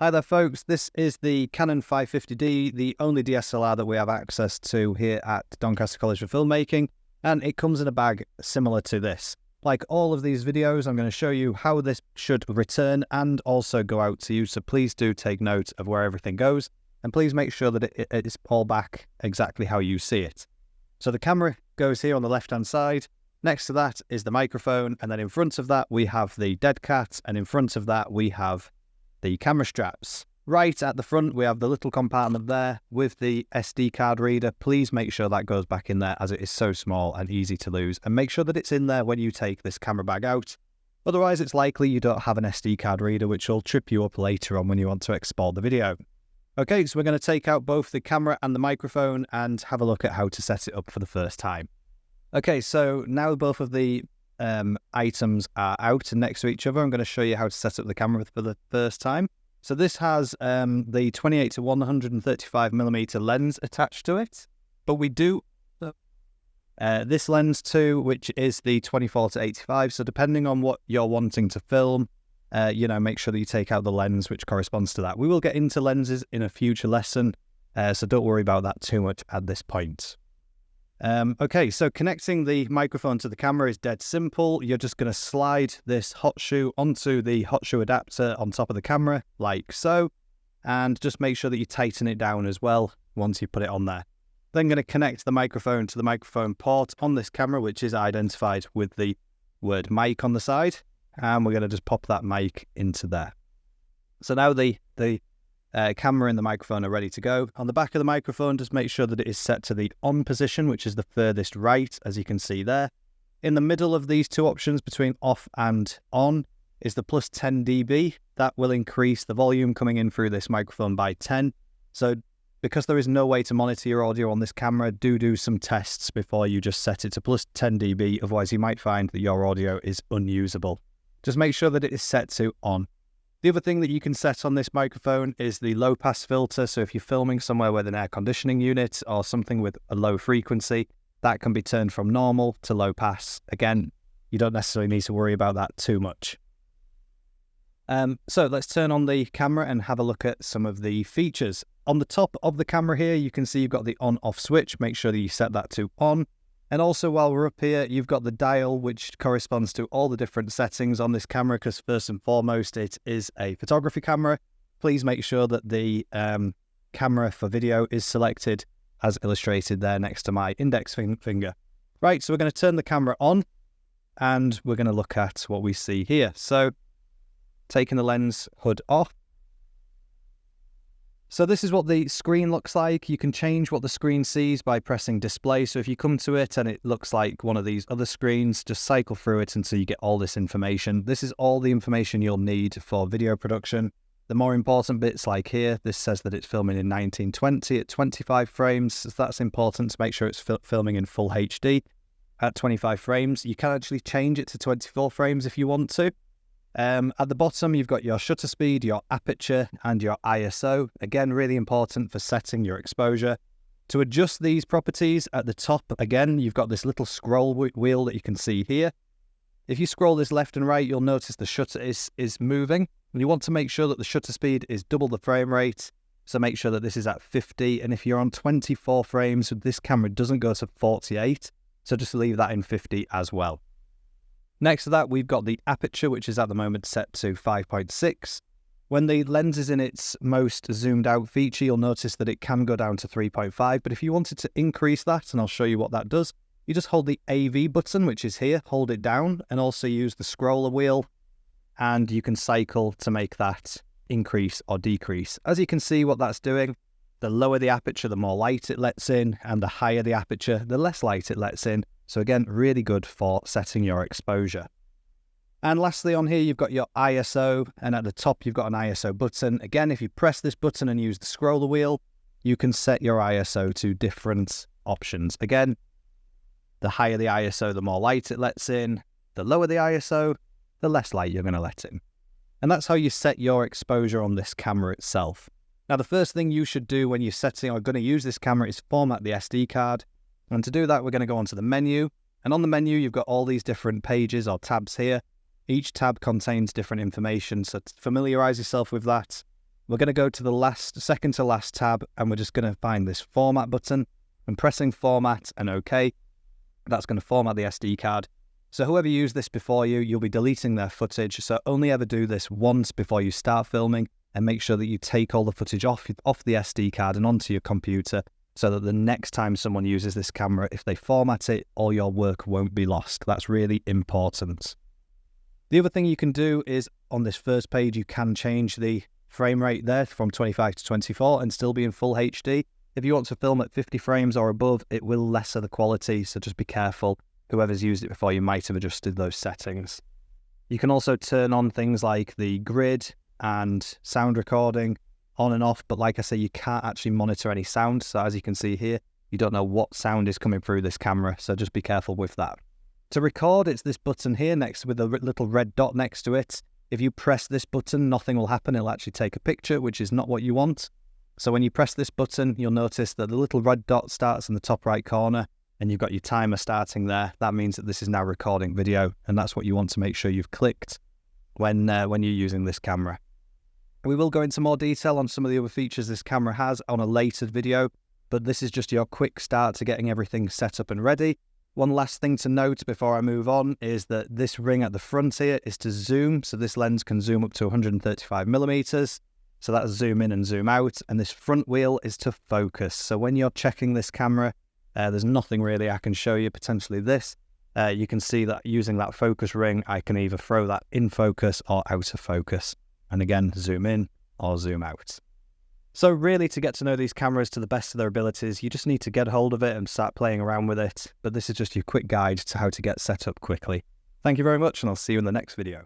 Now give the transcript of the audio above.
Hi there folks, this is the Canon 550D, the only DSLR that we have access to here at Doncaster College for Filmmaking, and it comes in a bag similar to this. Like all of these videos, I'm going to show you how this should return and also go out to you, so please do take note of where everything goes, and please make sure that it is pulled back exactly how you see it. So the camera goes here on the left-hand side, next to that is the microphone, and then in front of that we have the dead cat, and in front of that we have the camera straps. Right at the front we have the little compartment there with the SD card reader. Please make sure that goes back in there as it is so small and easy to lose, and make sure that it's in there when you take this camera bag out. Otherwise it's likely you don't have an SD card reader, which will trip you up later on when you want to export the video. Okay, so we're going to take out both the camera and the microphone and have a look at how to set it up for the first time. Okay, so now both of the items are out and next to each other. I'm going to show you how to set up the camera for the first time. So this has the 28 to 135mm lens attached to it, but we do this lens too, which is the 24 to 85. So depending on what you're wanting to film, make sure that you take out the lens which corresponds to that. We will get into lenses in a future lesson, so don't worry about that too much at this point. Okay, so connecting the microphone to the camera is dead simple. You're just going to slide this hot shoe onto the hot shoe adapter on top of the camera, like so, and just make sure that you tighten it down as well once you put it on there. Then going to connect the microphone to the microphone port on this camera, which is identified with the word mic on the side, and we're going to just pop that mic into there. So now the camera and the microphone are ready to go. On the back of the microphone, just make sure that it is set to the on position, which is the furthest right, as you can see there. In the middle of these two options between off and on is the plus 10 dB. That will increase the volume coming in through this microphone by 10. So because there is no way to monitor your audio on this camera, do some tests before you just set it to plus 10 dB. Otherwise, you might find that your audio is unusable. Just make sure that it is set to on. The other thing that you can set on this microphone is the low pass filter. So if you're filming somewhere with an air conditioning unit or something with a low frequency, that can be turned from normal to low pass. Again, you don't necessarily need to worry about that too much. So let's turn on the camera and have a look at some of the features. On the top of the camera here, you can see you've got the on-off switch. Make sure that you set that to on. And also while we're up here, you've got the dial, which corresponds to all the different settings on this camera, because first and foremost, it is a photography camera. Please make sure that the camera for video is selected as illustrated there next to my index finger. Right, so we're going to turn the camera on and we're going to look at what we see here. So taking the lens hood off. So this is what the screen looks like. You can change what the screen sees by pressing display. So if you come to it and it looks like one of these other screens, just cycle through it until you get all this information. This is all the information you'll need for video production. The more important bits, like here, this says that it's filming in 1920 at 25 frames. So that's important to make sure it's filming in full HD at 25 frames. You can actually change it to 24 frames if you want to. At the bottom, you've got your shutter speed, your aperture, and your ISO. Again, really important for setting your exposure. To adjust these properties at the top, again, you've got this little scroll wheel that you can see here. If you scroll this left and right, you'll notice the shutter is moving. And you want to make sure that the shutter speed is double the frame rate. So make sure that this is at 50. And if you're on 24 frames, this camera doesn't go to 48. So just leave that in 50 as well. Next to that, we've got the aperture, which is at the moment set to 5.6. When the lens is in its most zoomed out feature, you'll notice that it can go down to 3.5. But if you wanted to increase that, and I'll show you what that does, you just hold the AV button, which is here, hold it down, and also use the scroller wheel, and you can cycle to make that increase or decrease. As you can see what that's doing, the lower the aperture, the more light it lets in, and the higher the aperture, the less light it lets in. So again, really good for setting your exposure. And lastly on here, you've got your ISO, and at the top you've got an ISO button. Again, if you press this button and use the scroller wheel, you can set your ISO to different options. Again, the higher the ISO, the more light it lets in. The lower the ISO, the less light you're going to let in. And that's how you set your exposure on this camera itself. Now, the first thing you should do when you're setting or going to use this camera is format the SD card. And to do that, we're going to go onto the menu. And on the menu, you've got all these different pages or tabs here. Each tab contains different information, so familiarize yourself with that. We're going to go to the second to last tab, and we're just going to find this format button. And pressing format and OK, that's going to format the SD card. So whoever used this before you, you'll be deleting their footage. So only ever do this once before you start filming, and make sure that you take all the footage off the SD card and onto your computer, so that the next time someone uses this camera, if they format it, all your work won't be lost. That's really important. The other thing you can do is on this first page, you can change the frame rate there from 25 to 24 and still be in full HD. If you want to film at 50 frames or above, it will lessen the quality, so just be careful. Whoever's used it before, you might have adjusted those settings. You can also turn on things like the grid and sound recording on and off, but like I say, you can't actually monitor any sound. So as you can see here, you don't know what sound is coming through this camera, so just be careful with that. To record, it's this button here next with a little red dot next to it. If you press this button, nothing will happen. It'll actually take a picture, which is not what you want. So when you press this button, you'll notice that the little red dot starts in the top right corner, and you've got your timer starting there. That means that this is now recording video, and that's what you want to make sure you've clicked when you're using this camera. We will go into more detail on some of the other features this camera has on a later video, but this is just your quick start to getting everything set up and ready. One last thing to note before I move on is that this ring at the front here is to zoom, so this lens can zoom up to 135mm. So that's zoom in and zoom out, and this front wheel is to focus. So when you're checking this camera, there's nothing really I can show you, potentially this. You can see that using that focus ring, I can either throw that in focus or out of focus. And again, zoom in or zoom out. So really, to get to know these cameras to the best of their abilities, you just need to get hold of it and start playing around with it. But this is just your quick guide to how to get set up quickly. Thank you very much, and I'll see you in the next video.